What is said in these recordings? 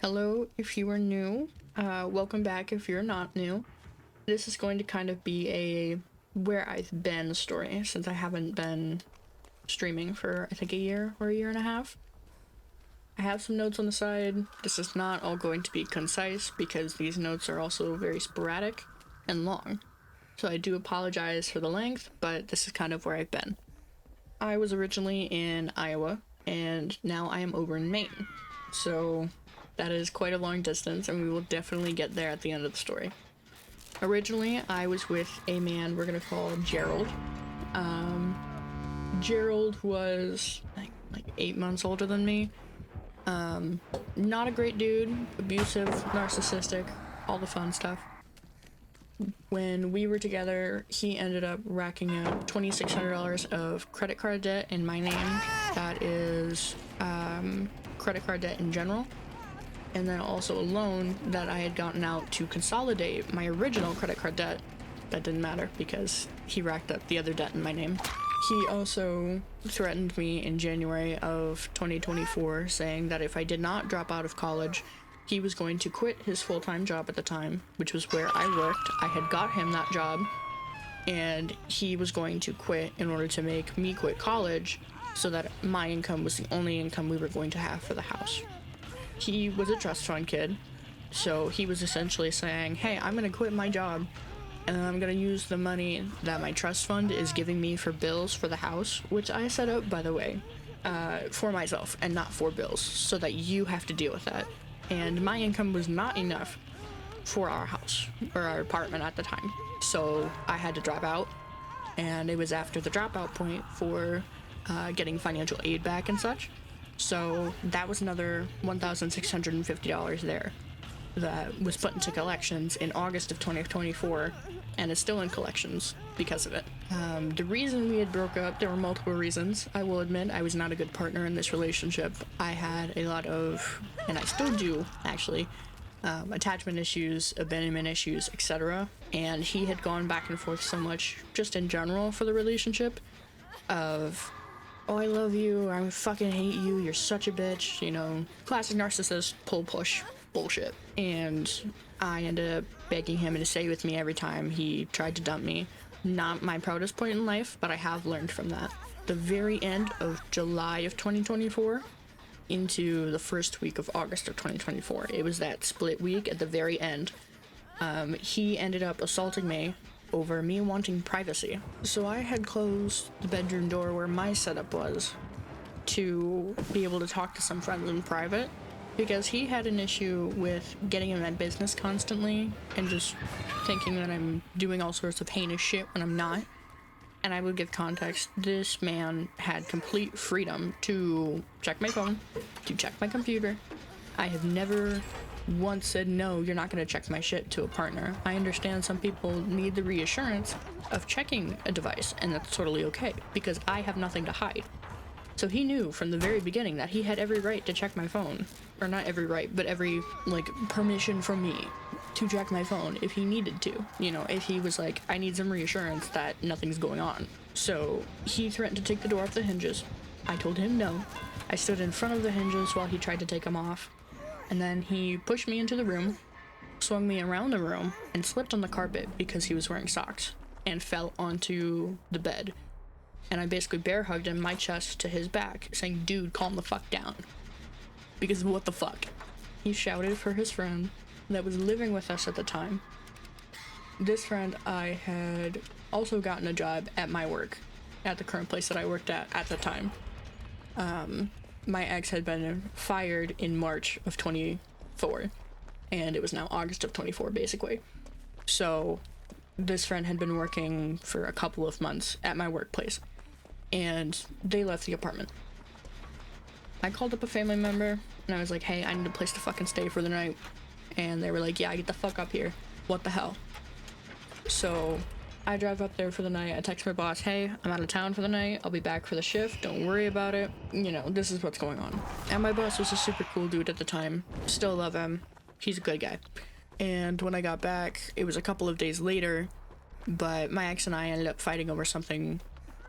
Hello, if you are new. Welcome back if you're not new. This is going to kind of be a where I've been story, since I haven't been streaming for, I think, a year or a year and a half. I have some notes on the side. This is not all going to be concise, because these notes are also very sporadic and long. So I do apologize for the length, but this is kind of where I've been. I was originally in Iowa, and now I am over in Maine. So that is quite a long distance, and we will definitely get there at the end of the story. Originally, I was with a man we're gonna call Gerald. Gerald was like 8 months older than me. Not a great dude, abusive, narcissistic, all the fun stuff. When we were together, he ended up racking up $2,600 of credit card debt in my name. That is credit card debt in general. And then also a loan that I had gotten out to consolidate my original credit card debt. That didn't matter because he racked up the other debt in my name. He also threatened me in January of 2024, saying that if I did not drop out of college, he was going to quit his full-time job at the time, which was where I worked. I had got him that job, and he was going to quit in order to make me quit college so that my income was the only income we were going to have for the house. He was a trust fund kid, so he was essentially saying, hey, I'm gonna quit my job and then I'm gonna use the money that my trust fund is giving me for bills for the house, which I set up, by the way, for myself and not for bills, so that you have to deal with that. And my income was not enough for our house, or our apartment at the time, so I had to drop out, and it was after the dropout point for getting financial aid back and such. So that was another $1,650 there that was put into collections in August of 2024 and is still in collections because of it. The reason we had broke up, there were multiple reasons. I will admit I was not a good partner in this relationship. I had a lot of, and I still do actually, attachment issues, abandonment issues, etc. And he had gone back and forth so much just in general for the relationship of, oh, I love you, I fucking hate you, you're such a bitch, you know, classic narcissist pull push bullshit. And I ended up begging him to stay with me every time he tried to dump me. Not my proudest point in life, but I have learned from that. The very end of July of 2024 into the first week of August of 2024, it was that split week at the very end. He ended up assaulting me over me wanting privacy. So I had closed the bedroom door where my setup was to be able to talk to some friends in private, because he had an issue with getting in my business constantly and just thinking that I'm doing all sorts of heinous shit when I'm not. And I would give context, this man had complete freedom to check my phone, to check my computer. I have never once said, no, you're not going to check my shit to a partner. I understand some people need the reassurance of checking a device, and that's totally okay, because I have nothing to hide. So he knew from the very beginning that he had every right to check my phone. Or not every right, but every, permission from me to check my phone if he needed to. You know, if he was like, I need some reassurance that nothing's going on. So he threatened to take the door off the hinges. I told him no. I stood in front of the hinges while he tried to take them off. And then he pushed me into the room, swung me around the room, and slipped on the carpet because he was wearing socks, and fell onto the bed. And I basically bear hugged him, my chest to his back, saying, dude, calm the fuck down. Because what the fuck? He shouted for his friend that was living with us at the time. This friend, I had also gotten a job at my work, at the current place that I worked at the time. My ex had been fired in March of 24, and it was now August of 24, basically. So this friend had been working for a couple of months at my workplace, and they left the apartment. I called up a family member, and I was like, hey, I need a place to fucking stay for the night. And they were like, yeah, get the fuck up here. What the hell? So I drive up there for the night. I text my boss, hey, I'm out of town for the night. I'll be back for the shift. Don't worry about it. You know, this is what's going on. And my boss was a super cool dude at the time. Still love him. He's a good guy. And when I got back, it was a couple of days later, but my ex and I ended up fighting over something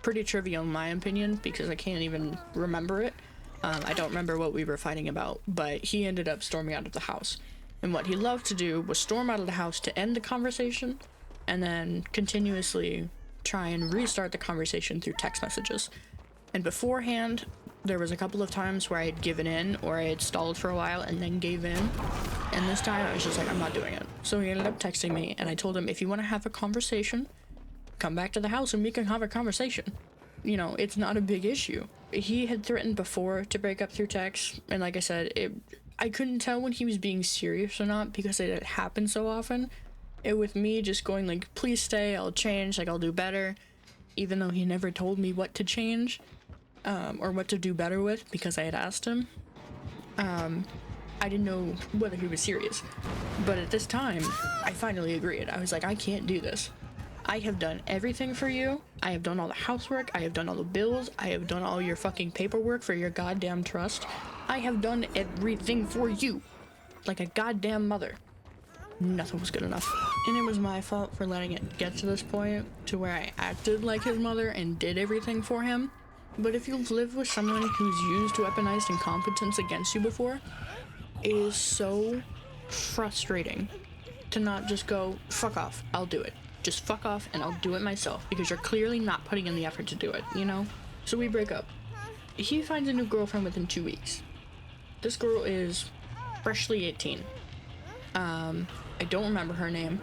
pretty trivial in my opinion, because I can't even remember it. I don't remember what we were fighting about, but he ended up storming out of the house. And what he loved to do was storm out of the house to end the conversation, and then continuously try and restart the conversation through text messages. And beforehand, there was a couple of times where I had given in, or I had stalled for a while and then gave in. And this time I was just like, I'm not doing it. So he ended up texting me, and I told him, if you want to have a conversation, come back to the house and we can have a conversation. You know, it's not a big issue. He had threatened before to break up through text, and like I said, I couldn't tell when he was being serious or not because it had happened so often. With me just going like, please stay, I'll change, like I'll do better, even though he never told me what to change, or what to do better with, because I had asked him. I didn't know whether he was serious, but at this time, I finally agreed. I was like, I can't do this. I have done everything for you. I have done all the housework. I have done all the bills. I have done all your fucking paperwork for your goddamn trust. I have done everything for you, like a goddamn mother. Nothing was good enough. And it was my fault for letting it get to this point to where I acted like his mother and did everything for him. But if you've lived with someone who's used weaponized incompetence against you before, it is so frustrating to not just go, fuck off, I'll do it. Just fuck off and I'll do it myself, because you're clearly not putting in the effort to do it, you know? So we break up. He finds a new girlfriend within 2 weeks. This girl is freshly 18. I don't remember her name,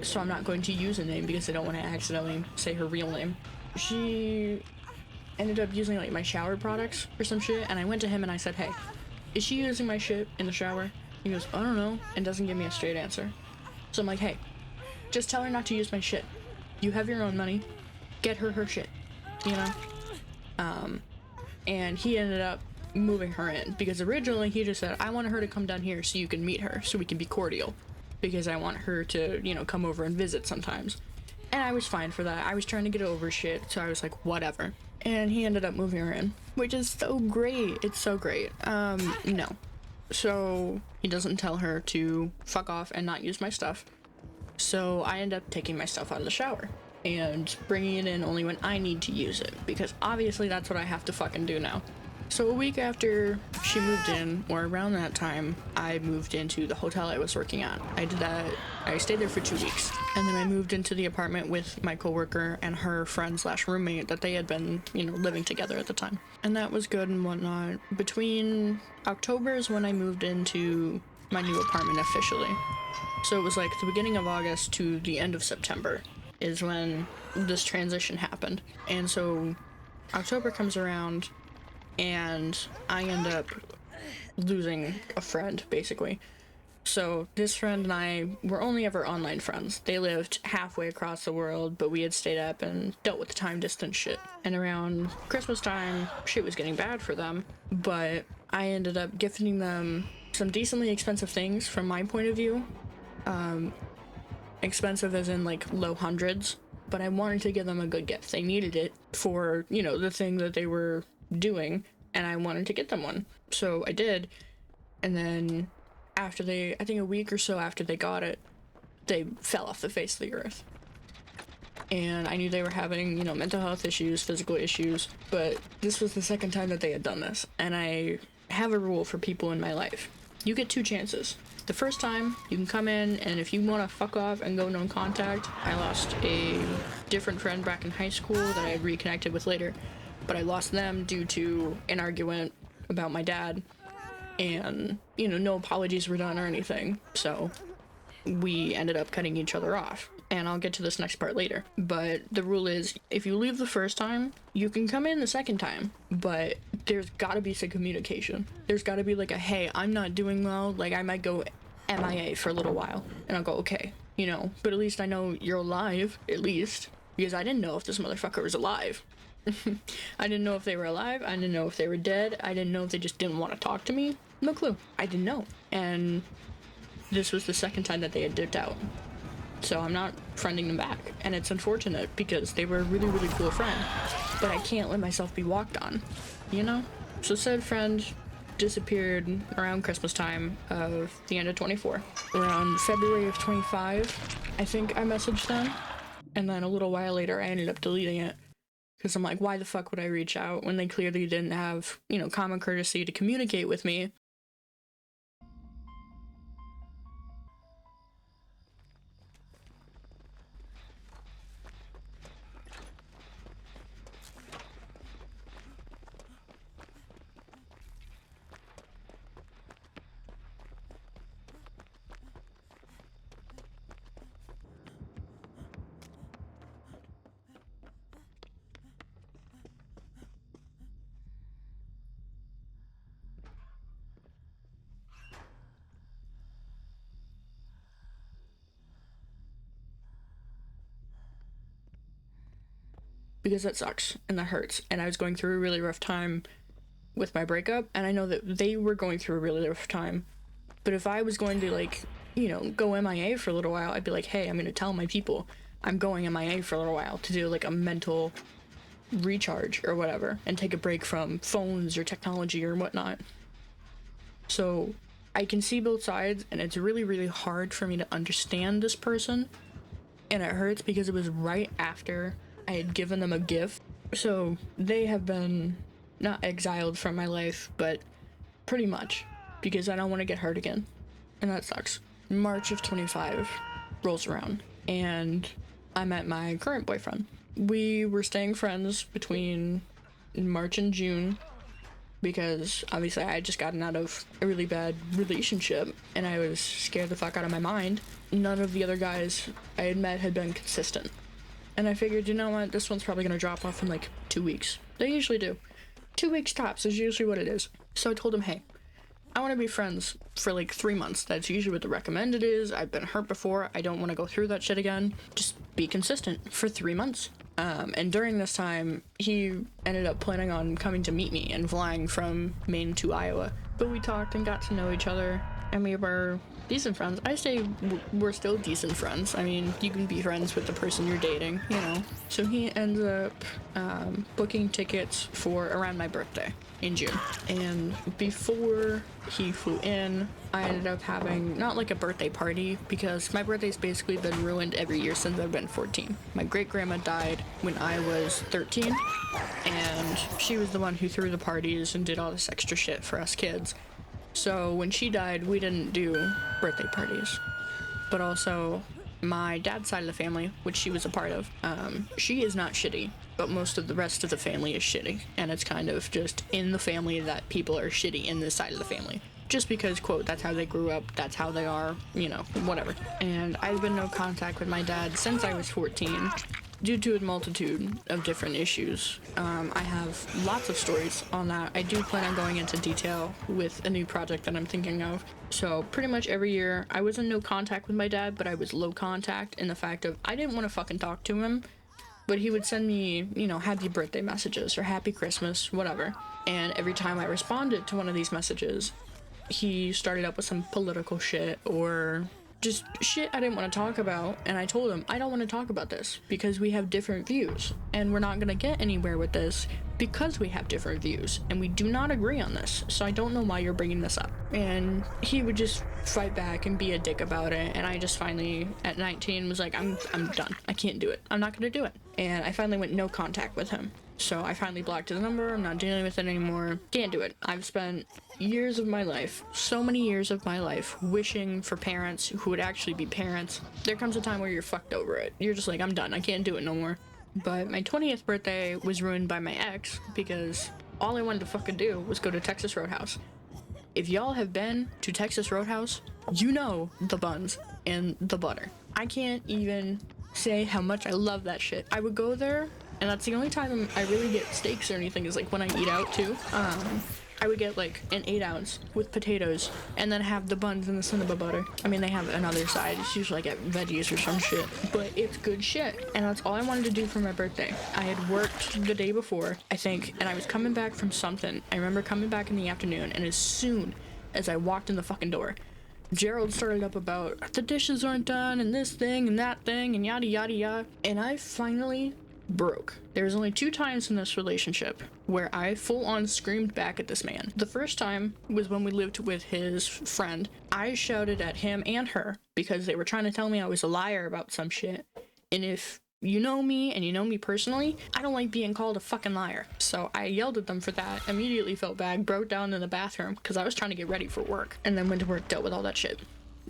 so I'm not going to use a name because I don't want to accidentally say her real name. She ended up using like my shower products or some shit, and I went to him and I said, hey, is she using my shit in the shower? He goes, I don't know, and doesn't give me a straight answer. So I'm like, hey, just tell her not to use my shit. You have your own money. Get her shit, you know? And he ended up moving her in, because originally he just said, I want her to come down here so you can meet her, so we can be cordial, because I want her to, you know, come over and visit sometimes. And I was fine for that. I was trying to get over shit, so I was like, whatever. And he ended up moving her in, which is so great. It's so great. No. So he doesn't tell her to fuck off and not use my stuff. So I end up taking my stuff out of the shower and bringing it in only when I need to use it, because obviously that's what I have to fucking do now. So a week after she moved in, or around that time, I moved into the hotel I was working at. I did that. I stayed there for 2 weeks, and then I moved into the apartment with my coworker and her friend slash roommate that they had been, you know, living together at the time. And that was good and whatnot. Between October is when I moved into my new apartment officially. So it was like the beginning of August to the end of September is when this transition happened. And so October comes around, and I end up losing a friend, basically. So this friend and I were only ever online friends. They lived halfway across the world, but we had stayed up and dealt with the time distance shit. And around Christmas time, shit was getting bad for them, but I ended up gifting them some decently expensive things from my point of view. Expensive as in like low hundreds, but I wanted to give them a good gift. They needed it for, you know, the thing that they were doing, and I wanted to get them one. So I did, and then after I think a week or so after they got it, they fell off the face of the earth. And I knew they were having, you know, mental health issues, physical issues, but this was the second time that they had done this. And I have a rule for people in my life. You get 2 chances. The first time, you can come in, and if you want to fuck off and go no contact. I lost a different friend back in high school that I had reconnected with later, but I lost them due to an argument about my dad, and, you know, no apologies were done or anything, so we ended up cutting each other off. And I'll get to this next part later. But the rule is, if you leave the first time, you can come in the second time, but there's gotta be some communication. There's gotta be like a, hey, I'm not doing well, like I might go MIA for a little while, and I'll go, okay, you know, but at least I know you're alive, at least, because I didn't know if this motherfucker was alive. I didn't know if they were alive, I didn't know if they were dead, I didn't know if they just didn't want to talk to me, no clue, I didn't know. And this was the second time that they had dipped out. So I'm not friending them back, and it's unfortunate because they were a really, really cool friend, but I can't let myself be walked on, you know? So said friend disappeared around Christmas time of the end of 24. Around February of 25, I think I messaged them, and then a little while later I ended up deleting it Because I'm like, why the fuck would I reach out when they clearly didn't have, you know, common courtesy to communicate with me? Because that sucks and that hurts. And I was going through a really rough time with my breakup, and I know that they were going through a really rough time. But if I was going to, like, you know, go MIA for a little while, I'd be like, hey, I'm going to tell my people I'm going MIA for a little while to do like a mental recharge or whatever and take a break from phones or technology or whatnot. So I can see both sides, and it's really, really hard for me to understand this person. And it hurts because it was right after I had given them a gift. So they have been not exiled from my life, but pretty much, because I don't want to get hurt again. And that sucks. March of 25 rolls around, and I met my current boyfriend. We were staying friends between March and June, because obviously I had just gotten out of a really bad relationship, and I was scared the fuck out of my mind. None of the other guys I had met had been consistent. And I figured, you know what, this one's probably gonna drop off in like 2 weeks. They usually do. 2 weeks tops is usually what it is. So I told him, hey, I want to be friends for like 3 months. That's usually what the recommended is. I've been hurt before. I don't want to go through that shit again. Just be consistent for 3 months. And during this time, he ended up planning on coming to meet me and flying from Maine to Iowa. But we talked and got to know each other, and we were decent friends. I say we're still decent friends. I mean, you can be friends with the person you're dating, you know. So he ends up booking tickets for around my birthday in June. And before he flew in, I ended up having not like a birthday party, because my birthday's basically been ruined every year since I've been 14. My great grandma died when I was 13, and she was the one who threw the parties and did all this extra shit for us kids. So when she died, we didn't do birthday parties. But also, my dad's side of the family, which she was a part of, she is not shitty, but most of the rest of the family is shitty. And it's kind of just in the family that people are shitty in this side of the family. Just because, quote, that's how they grew up, that's how they are, you know, whatever. And I've been in no contact with my dad since I was 14. Due to a multitude of different issues. I have lots of stories on that. I do plan on going into detail with a new project that I'm thinking of. So pretty much every year, I was in no contact with my dad, but I was low contact in the fact of I didn't want to fucking talk to him, but he would send me, you know, happy birthday messages or happy Christmas, whatever. And every time I responded to one of these messages, he started up with some political shit or just shit I didn't want to talk about. And I told him, I don't want to talk about this because we have different views, and we're not going to get anywhere with this because we have different views and we do not agree on this. So I don't know why you're bringing this up. And he would just fight back and be a dick about it. And I just finally at 19 was like, I'm done. I can't do it. I'm not going to do it. And I finally went no contact with him. So I finally blocked his number. I'm not dealing with it anymore. Can't do it. I've spent years of my life, so many years of my life, wishing for parents who would actually be parents. There comes a time where you're fucked over it. You're just like, I'm done. I can't do it no more. But my 20th birthday was ruined by my ex because all I wanted to fucking do was go to Texas Roadhouse. If y'all have been to Texas Roadhouse, you know the buns and the butter. I can't even say how much I love that shit. I would go there, and that's the only time I really get steaks or anything is like when I eat out too. I would get like an 8-ounce with potatoes and then have the buns and the cinnamon butter. I mean, they have another side. It's usually like at veggies or some shit, but it's good shit. And that's all I wanted to do for my birthday. I had worked the day before, I think, and I was coming back from something. I remember coming back in the afternoon, and as soon as I walked in the fucking door, Gerald started up about the dishes aren't done and this thing and that thing and yada yada yada. And I finally broke. There was only 2 times in this relationship where I full on screamed back at this man. The first time was when we lived with his friend. I shouted at him and her because they were trying to tell me I was a liar about some shit. And if you know me and you know me personally, I don't like being called a fucking liar. So I yelled at them for that, immediately felt bad, broke down in the bathroom because I was trying to get ready for work, and then went to work, dealt with all that shit.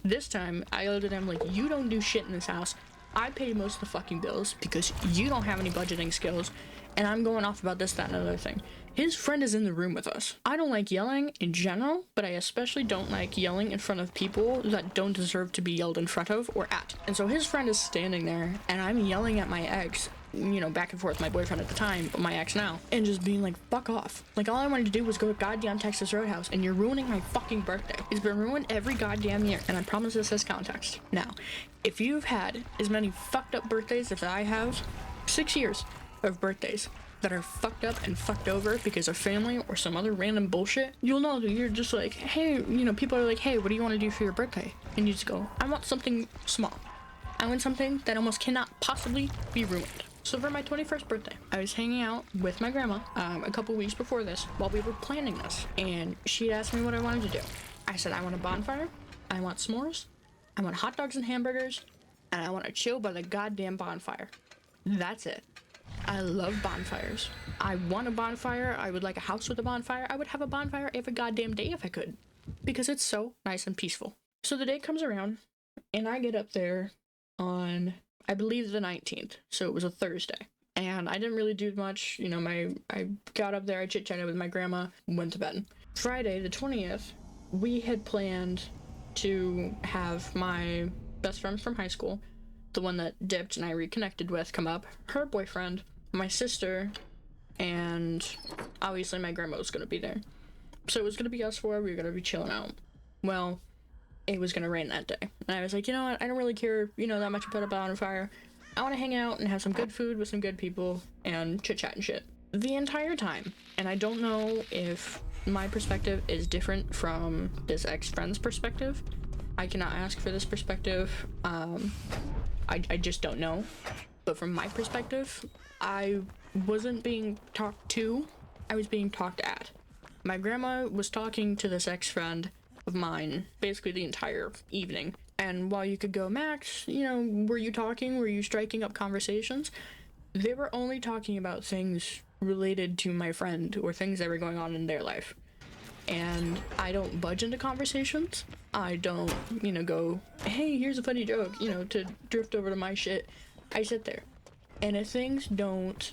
This time, I yelled at them like, you don't do shit in this house. I pay most of the fucking bills because you don't have any budgeting skills, and I'm going off about this, that, and another thing. His friend is in the room with us. I don't like yelling in general, but I especially don't like yelling in front of people that don't deserve to be yelled in front of or at. And so his friend is standing there, and I'm yelling at my ex, you know, back and forth, my boyfriend at the time, but my ex now, and just being like, fuck off. Like, all I wanted to do was go to goddamn Texas Roadhouse, and you're ruining my fucking birthday. It's been ruined every goddamn year, and I promise this has context. Now, if you've had as many fucked up birthdays as I have, 6 years of birthdays that are fucked up and fucked over because of family or some other random bullshit, you'll know that you're just like, hey, you know, people are like, hey, what do you want to do for your birthday? And you just go, I want something small. I want something that almost cannot possibly be ruined. So for my 21st birthday, I was hanging out with my grandma a couple weeks before this while we were planning this, and she asked me what I wanted to do. I said, I want a bonfire, I want s'mores, I want hot dogs and hamburgers, and I want to chill by the goddamn bonfire. That's it. I love bonfires. I want a bonfire. I would like a house with a bonfire. I would have a bonfire every goddamn day if I could, because it's so nice and peaceful. So the day comes around, and I get up there on, I believe, the 19th. So it was a Thursday, and I didn't really do much. You know, I got up there, I chit-chatted with my grandma, went to bed. Friday, the 20th, we had planned to have my best friend from high school, the one that dipped and I reconnected with, come up, her boyfriend, my sister, and obviously my grandma was gonna be there. So it was gonna be us four, we were gonna be chilling out. Well, it was gonna rain that day. And I was like, you know what, I don't really care, you know, that much about a bonfire. I wanna hang out and have some good food with some good people and chit-chat and shit. The entire time, and I don't know if my perspective is different from this ex-friend's perspective. I cannot ask for this perspective. I just don't know. But from my perspective, I wasn't being talked to, I was being talked at. My grandma was talking to this ex-friend of mine basically the entire evening. And while you could go, Max, you know, were you talking? Were you striking up conversations? They were only talking about things related to my friend or things that were going on in their life. And I don't budge into conversations. I don't, you know, go, hey, here's a funny joke, you know, to drift over to my shit. I sit there. And if things don't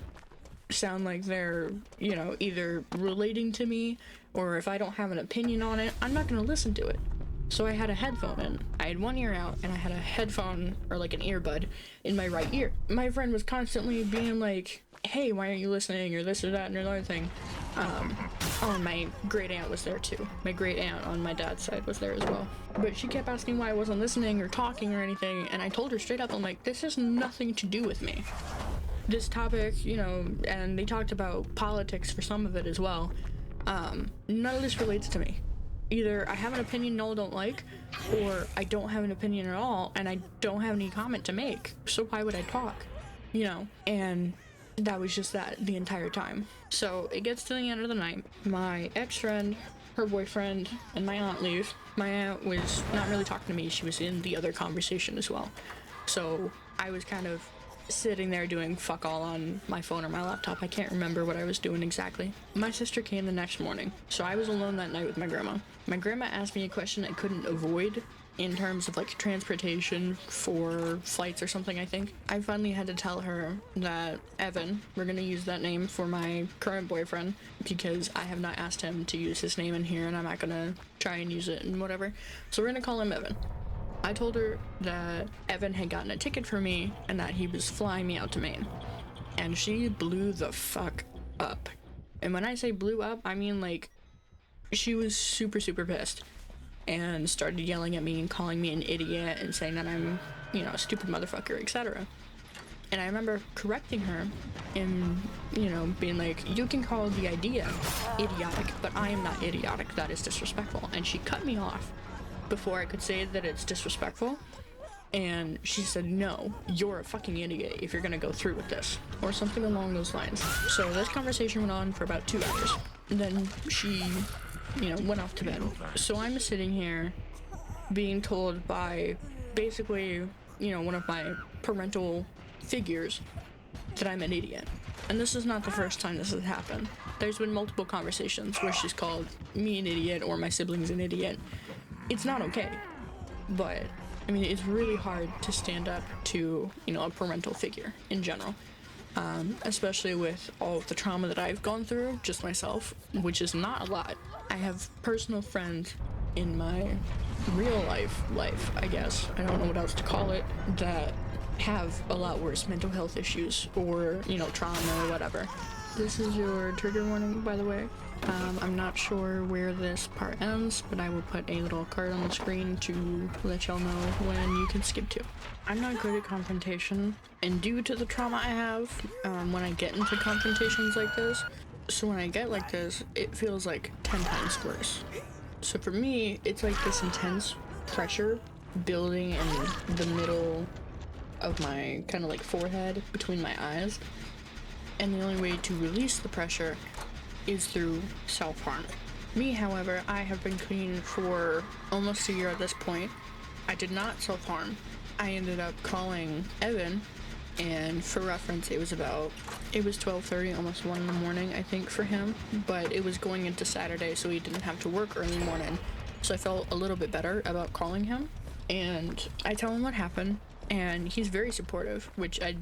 sound like they're, you know, either relating to me or if I don't have an opinion on it, I'm not gonna listen to it. So I had a headphone in. I had one ear out and I had a headphone or like an earbud in my right ear. My friend was constantly being like, hey, why aren't you listening, or this or that and another thing. Oh, and my great aunt was there too. My great aunt on my dad's side was there as well. But she kept asking why I wasn't listening or talking or anything, and I told her straight up, I'm like, this has nothing to do with me. This topic, you know, and they talked about politics for some of it as well. None of this relates to me. Either I have an opinion y'all don't like, or I don't have an opinion at all, and I don't have any comment to make. So why would I talk? You know, and that was just that the entire time. So it gets to the end of the night. My ex-friend, her boyfriend, and my aunt leave. My aunt was not really talking to me. She was in the other conversation as well. So I was kind of sitting there doing fuck all on my phone or my laptop. I can't remember what I was doing exactly. My sister came the next morning, so I was alone that night with my grandma. My grandma asked me a question I couldn't avoid in terms of like transportation for flights or something, I think. I finally had to tell her that Evan, we're gonna use that name for my current boyfriend because I have not asked him to use his name in here and I'm not gonna try and use it and whatever. So we're gonna call him Evan. I told her that Evan had gotten a ticket for me and that he was flying me out to Maine. And she blew the fuck up. And when I say blew up, I mean like she was super, super pissed and started yelling at me and calling me an idiot and saying that I'm, you know, a stupid motherfucker, etc. And I remember correcting her and, you know, being like, you can call the idea idiotic, but I am not idiotic. That is disrespectful. And she cut me off before I could say that it's disrespectful. And she said, no, you're a fucking idiot if you're gonna go through with this, or something along those lines. So this conversation went on for about 2 hours. And then she, you know, went off to bed. So I'm sitting here being told by basically, you know, one of my parental figures that I'm an idiot. And this is not the first time this has happened. There's been multiple conversations where she's called me an idiot or my siblings an idiot. It's not okay. But, I mean, it's really hard to stand up to, you know, a parental figure in general. Especially with all of the trauma that I've gone through, just myself, which is not a lot. I have personal friends in my real life, I guess, I don't know what else to call it, that have a lot worse mental health issues or, you know, trauma or whatever. This is your trigger warning, by the way. I'm not sure where this part ends, but I will put a little card on the screen to let y'all know when you can skip to. I'm not good at confrontation, and due to the trauma I have, when I get into confrontations like this, so when I get like this, it feels like 10 times worse. So for me, it's like this intense pressure building in the middle of my kind of like forehead between my eyes, and the only way to release the pressure is through self-harm. Me, however, I have been clean for almost a year at this point. I did not self-harm. I ended up calling Evan, and for reference, it was 12:30, almost 1 in the morning, I think, for him, but it was going into Saturday, so he didn't have to work early morning, so I felt a little bit better about calling him, and I tell him what happened, and he's very supportive, which I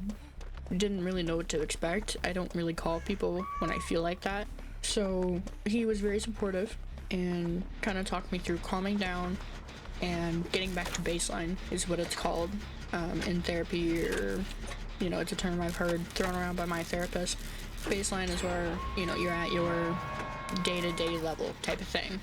didn't really know what to expect. I don't really call people when I feel like that. So he was very supportive and kind of talked me through calming down and getting back to baseline is what it's called in therapy, or, you know, it's a term I've heard thrown around by my therapist. Baseline is where, you know, you're at your day-to-day level type of thing,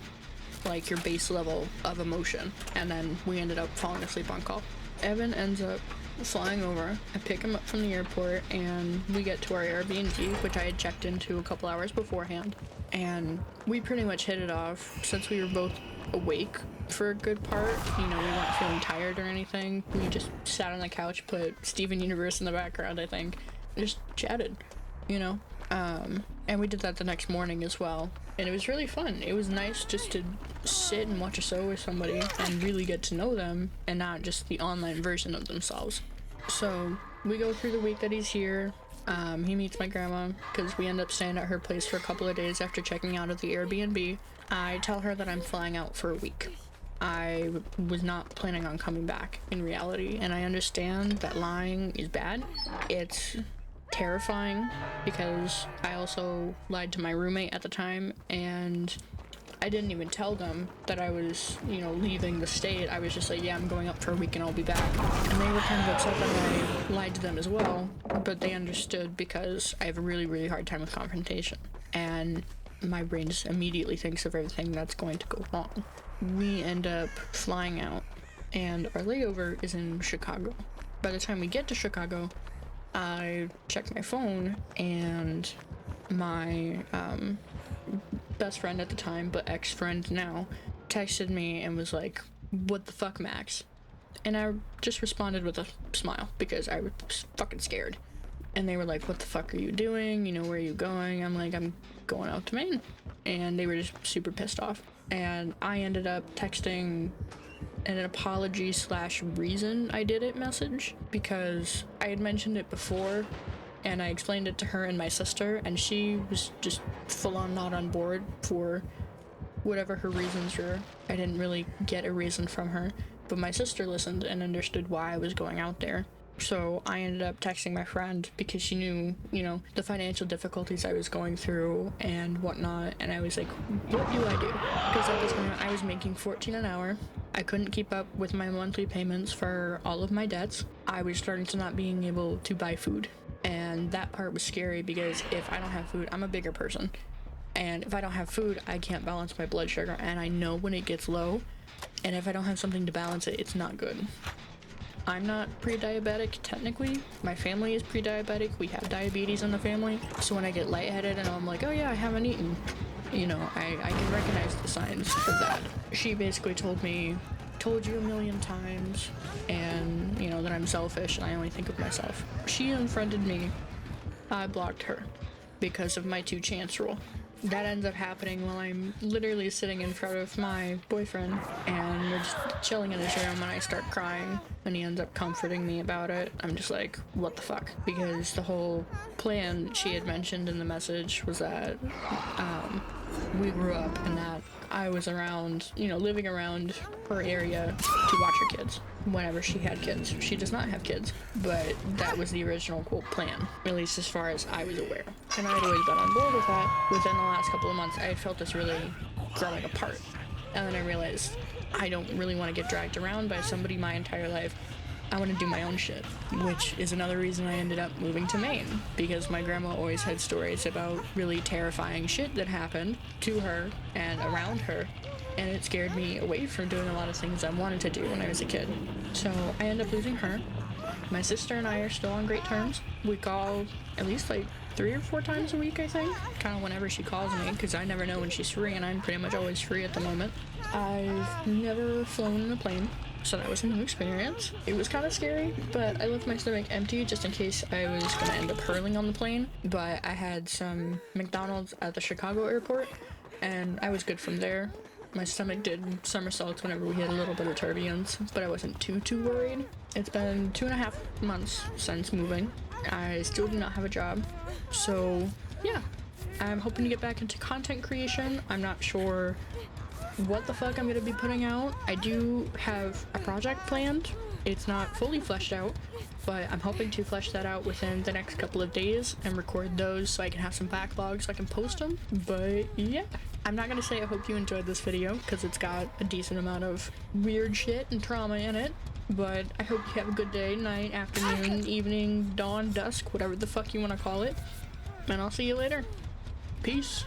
like your base level of emotion. And then we ended up falling asleep on call. Evan ends up flying over. I pick him up from the airport, and we get to our Airbnb, which I had checked into a couple hours beforehand, and we pretty much hit it off. Since we were both awake for a good part, you know, we weren't feeling tired or anything, we just sat on the couch, put Steven Universe in the background, I think, just chatted, you know. And we did that the next morning as well, and it was really fun. It was nice just to sit and watch a show with somebody and really get to know them, and not just the online version of themselves. So we go through the week that he's here. He meets my grandma, because we end up staying at her place for a couple of days after checking out of the Airbnb. I tell her that I'm flying out for a week. I was not planning on coming back in reality, and I understand that lying is bad. It's terrifying, because I also lied to my roommate at the time, and I didn't even tell them that I was, you know, leaving the state. I was just like, yeah, I'm going up for a week and I'll be back. And they were kind of upset that I lied to them as well, but they understood because I have a really, really hard time with confrontation. And my brain just immediately thinks of everything that's going to go wrong. We end up flying out, and our layover is in Chicago. By the time we get to Chicago, I check my phone, and my best friend at the time, but ex-friend now, texted me and was like, "What the fuck, Max?" And I just responded with a smile, because I was fucking scared. And they were like, "What the fuck are you doing? You know, where are you going?" I'm like, "I'm going out to Maine." And they were just super pissed off. And I ended up texting an apology / reason I did it message, because I had mentioned it before, and I explained it to her and my sister, and she was just full on not on board for whatever her reasons were. I didn't really get a reason from her, but my sister listened and understood why I was going out there. So I ended up texting my friend, because she knew, you know, the financial difficulties I was going through and whatnot, and I was like, what do I do? Because at this point I was making $14 an hour. I couldn't keep up with my monthly payments for all of my debts. I was starting to not being able to buy food. And that part was scary, because if I don't have food, I'm a bigger person. And if I don't have food, I can't balance my blood sugar. And I know when it gets low, and if I don't have something to balance it, it's not good. I'm not pre-diabetic, technically. My family is pre-diabetic. We have diabetes in the family. So when I get lightheaded and I'm like, oh yeah, I haven't eaten, you know, I can recognize the signs of that. She basically told me, "Told you a million times," and, you know, that I'm selfish and I only think of myself. She unfriended me. I blocked her because of my 2 chance rule. that ends up happening while I'm literally sitting in front of my boyfriend and we're just chilling in his room and I start crying and he ends up comforting me about it. I'm just like, what the fuck? Because the whole plan she had mentioned in the message was that we grew up and that I was around, you know, living around her area to watch her kids whenever she had kids. She does not have kids, but that was the original quote plan, at least as far as I was aware. And I had always been on board with that. Within the last couple of months, I had felt this really growing apart. And then I realized I don't really want to get dragged around by somebody my entire life. I want to do my own shit, which is another reason I ended up moving to Maine, because my grandma always had stories about really terrifying shit that happened to her and around her, and it scared me away from doing a lot of things I wanted to do when I was a kid. So I ended up losing her. My sister and I are still on great terms. We call at least like 3 or 4 times a week, I think, kind of whenever she calls me, because I never know when she's free, and I'm pretty much always free at the moment. I've never flown in a plane, so that was a new experience. It was kind of scary, but I left my stomach empty just in case I was gonna end up hurling on the plane. But I had some McDonald's at the Chicago airport, and I was good from there. My stomach did somersaults whenever we had a little bit of turbulence, but I wasn't too worried. It's been 2.5 months since moving. I still do not have a job, so yeah. I'm hoping to get back into content creation. I'm not sure what the fuck I'm gonna be putting out. I do have a project planned. It's not fully fleshed out, but I'm hoping to flesh that out within the next couple of days and record those so I can have some backlogs so I can post them. But yeah, I'm not gonna say I hope you enjoyed this video because it's got a decent amount of weird shit and trauma in it, but I hope you have a good day, night, afternoon, evening, dawn, dusk, whatever the fuck you want to call it, and I'll see you later. Peace.